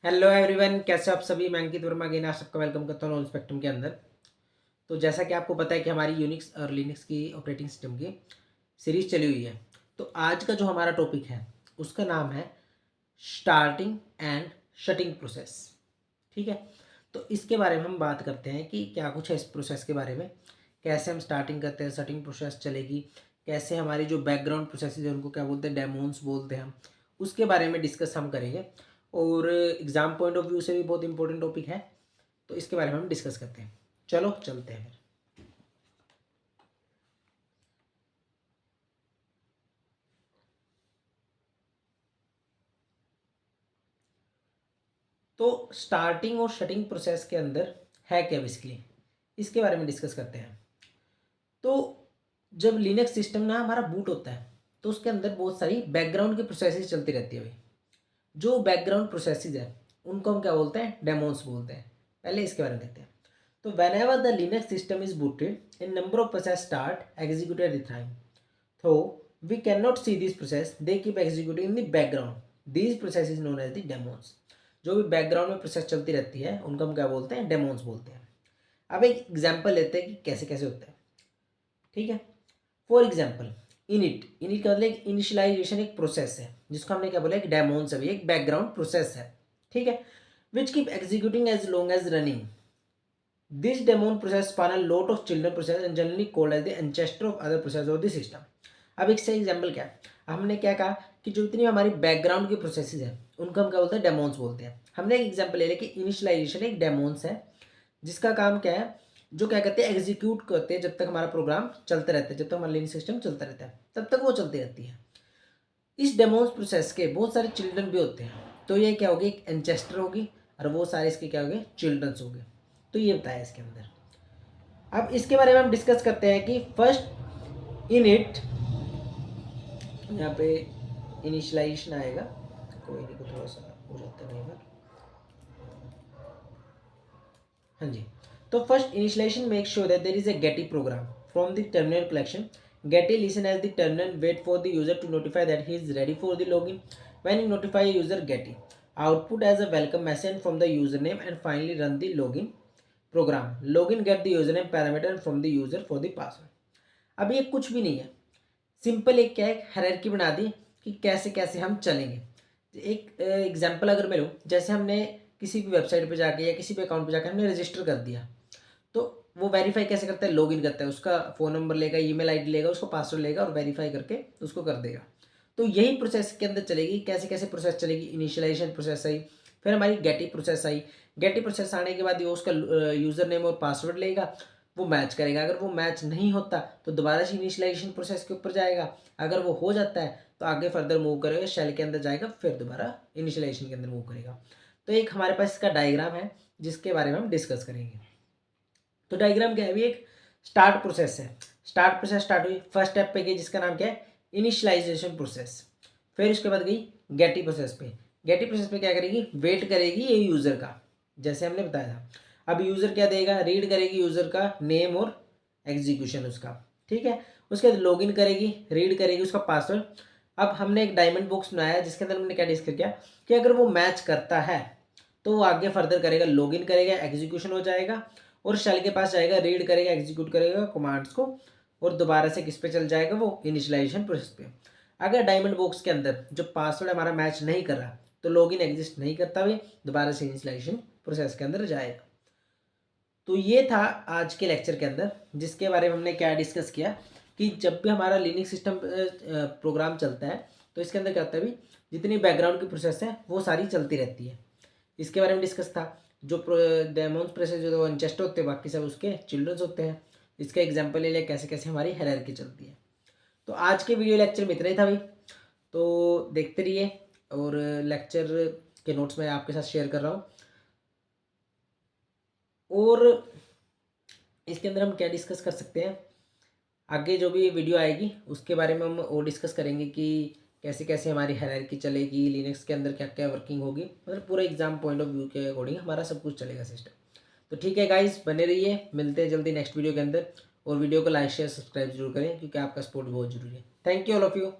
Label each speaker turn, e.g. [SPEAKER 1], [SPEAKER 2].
[SPEAKER 1] Hello everyone, कैसे हो आप सभी। मैं अंकित वर्मा अगेन आप सबका वेलकम करता हूँ स्पेक्ट्रम के अंदर। तो जैसा कि आपको पता है कि हमारी यूनिक्स और लिनक्स की ऑपरेटिंग सिस्टम की सीरीज चली हुई है। तो आज का जो हमारा टॉपिक है उसका नाम है स्टार्टिंग एंड शटिंग प्रोसेस। ठीक है, तो इसके बारे में हम बात करते हैं कि क्या कुछ है इस प्रोसेस के बारे में, कैसे हम स्टार्टिंग करते हैं, शटिंग प्रोसेस चलेगी, कैसे हमारी जो बैकग्राउंड प्रोसेस है उनको क्या बोलते हैं, डेमोन्स बोलते हैं हम, उसके बारे में डिस्कस हम करेंगे। और एग्ज़ाम पॉइंट ऑफ व्यू से भी बहुत इंपॉर्टेंट टॉपिक है, तो इसके बारे में हम डिस्कस करते हैं। चलो चलते हैं फिर। तो स्टार्टिंग और शटिंग प्रोसेस के अंदर है क्या बेसिकली, इसके बारे में डिस्कस करते हैं। तो जब लिनक्स सिस्टम ना हमारा बूट होता है तो उसके अंदर बहुत सारी बैकग्राउंड की प्रोसेसेस चलती रहती है भाई। जो बैकग्राउंड प्रोसेसेस है उनको हम क्या बोलते हैं, डेमोन्स बोलते हैं। पहले इसके बारे में देखते हैं। तो when ever the Linux system is booted in number of process start execute at the time, so we cannot see this process, they keep executing in the background, these process is known as the demos। जो भी background में process चलती रहती है उनको हम क्या बोलते हैं, डेमोन्स बोलते हैं। अब एक एग्जांपल लेते हैं कि कैसे कैसे होता है। ठीक है, फॉर एग्जांपल इनिट का मतलब एक इनिशियलाइजेशन एक प्रोसेस है जिसको हमने क्या बोला, एक डेमोन्स है, एक बैकग्राउंड प्रोसेस है। ठीक है, which keep executing as long as running. This daemon process spawn a lot of children process and generally called as the ancestor of other process of the system. अब इससे example क्या है, हमने क्या कहा कि जो इतनी हमारी बैकग्राउंड की प्रोसेसेस है उनको हम क्या बोलते हैं, डेमोन्स बोलते हैं। हमने एक एग्जाम्पल ले लिया कि इनिशियलाइजेशन एक डेमोन्स है जिसका काम क्या है, जो क्या कहते हैं, एग्जीक्यूट करते हैं जब तक हमारा प्रोग्राम चलता रहता है, जब तक हमारा लिनक्स सिस्टम चलता रहता है तब तक वो चलती रहती है। इस डेमोन्स प्रोसेस के बहुत सारे चिल्ड्रन भी होते हैं, तो ये क्या होगी, एक एंचेस्टर होगी और वो सारे इसके क्या होंगे, चिल्ड्रंस होंगे। तो ये बताया इसके अंदर। अब इसके बारे में हम डिस्कस करते हैं कि फर्स्ट इनिट, यहाँ पे इनिशियलाइजेशन आएगा, कोई नहीं, को थोड़ा सा हो जाता है कई बार। हाँ जी, तो first initialization make sure that there is a getty program from the terminal collection. Getty listen as the terminal wait for the user to notify that he is ready for the login. When you notify user getty output as a welcome message from the username and finally run the login program। login get the username parameter from the user for the password। अब ये कुछ भी नहीं है, simple एक क्या है, hierarchy बना दी कि कैसे कैसे हम चलेंगे। एक एग्जांपल अगर मैं लूँ, जैसे हमने किसी भी वेबसाइट पे जाके या किसी भी अकाउंट पे जाकर हमने रजिस्टर कर दिया, तो वो वेरीफाई कैसे करता है, लॉगिन करता है, उसका फ़ोन नंबर लेगा, ईमेल आईडी लेगा, उसको पासवर्ड लेगा और वेरीफाई करके उसको कर देगा। तो यही प्रोसेस के अंदर चलेगी, कैसे कैसे प्रोसेस चलेगी, इनिशियलाइजेशन प्रोसेस आई, फिर हमारी Getty process I. Getty process आने के बाद ये उसका यूज़र नेम और पासवर्ड लेगा, वो मैच करेगा। अगर वो मैच नहीं होता तो दोबारा से इनिशियलाइजेशन प्रोसेस के ऊपर जाएगा। अगर वो हो जाता है तो आगे फर्दर मूव करेगा, शेल के अंदर जाएगा, फिर दोबारा इनिशियलाइजेशन के अंदर मूव करेगा। तो एक हमारे पास इसका डायग्राम है जिसके बारे में हम डिस्कस करेंगे। तो डायग्राम क्या है, अभी एक स्टार्ट प्रोसेस है। स्टार्ट प्रोसेस स्टार्ट हुई, फर्स्ट स्टेप पे गई जिसका नाम क्या है, इनिशियलाइजेशन प्रोसेस। फिर उसके बाद गई गेटी प्रोसेस पे। गेटी प्रोसेस पे क्या करेगी, वेट करेगी ये यूज़र का, जैसे हमने बताया था। अब यूज़र क्या देगा, रीड करेगी यूज़र का नेम और एग्जीक्यूशन उसका। ठीक है, उसके बाद लॉगिन करेगी, रीड करेगी उसका पासवर्ड। अब हमने एक डायमंड बॉक्स बनाया जिसके अंदर हमने क्या डिस्कस किया कि अगर वो मैच करता है तो वो आगे फर्दर करेगा, लॉगिन करेगा, एग्जीक्यूशन हो जाएगा और शेल के पास जाएगा, रीड करेगा, एग्जीक्यूट करेगा कमांड्स को और दोबारा से किस पे चल जाएगा, वो इनिशियलाइजेशन प्रोसेस पे। अगर डायमंड बॉक्स के अंदर जो पासवर्ड हमारा मैच नहीं कर रहा तो लॉगिन एग्जिस्ट नहीं करता हुए दोबारा से इनिशियलाइजेशन प्रोसेस के अंदर जाएगा। तो ये था आज के लेक्चर के अंदर, जिसके बारे में हमने क्या डिस्कस किया कि जब भी हमारा लिनक्स सिस्टम प्रोग्राम चलता है तो इसके अंदर क्या होता है, भी जितनी बैकग्राउंड की प्रोसेस है वो सारी चलती रहती है। इसके बारे में डिस्कस था। जो डेमोन्स प्रोसेस जो वो अनचेस्ट होते हैं, बाकी सब उसके चिल्ड्रंस होते हैं। इसका एग्जाम्पल ले लिया कैसे कैसे हमारी हायरार्की चलती है। तो आज के वीडियो लेक्चर में इतना ही था भाई, तो देखते रहिए और लेक्चर के नोट्स मैं आपके साथ शेयर कर रहा हूँ। और इसके अंदर हम क्या डिस्कस कर सकते हैं, आगे जो भी वीडियो आएगी उसके बारे में हम और डिस्कस करेंगे कि कैसे कैसे हमारी हायरार्की चलेगी, लिनक्स के अंदर क्या क्या वर्किंग होगी, मतलब पूरा एग्जाम पॉइंट ऑफ व्यू के अकॉर्डिंग हमारा सब कुछ चलेगा सिस्टम। तो ठीक है गाइस, बने रहिए, मिलते हैं जल्दी नेक्स्ट वीडियो के अंदर। और वीडियो को लाइक शेयर सब्सक्राइब जरूर करें क्योंकि आपका सपोर्ट बहुत जरूरी है। Thank you all of you.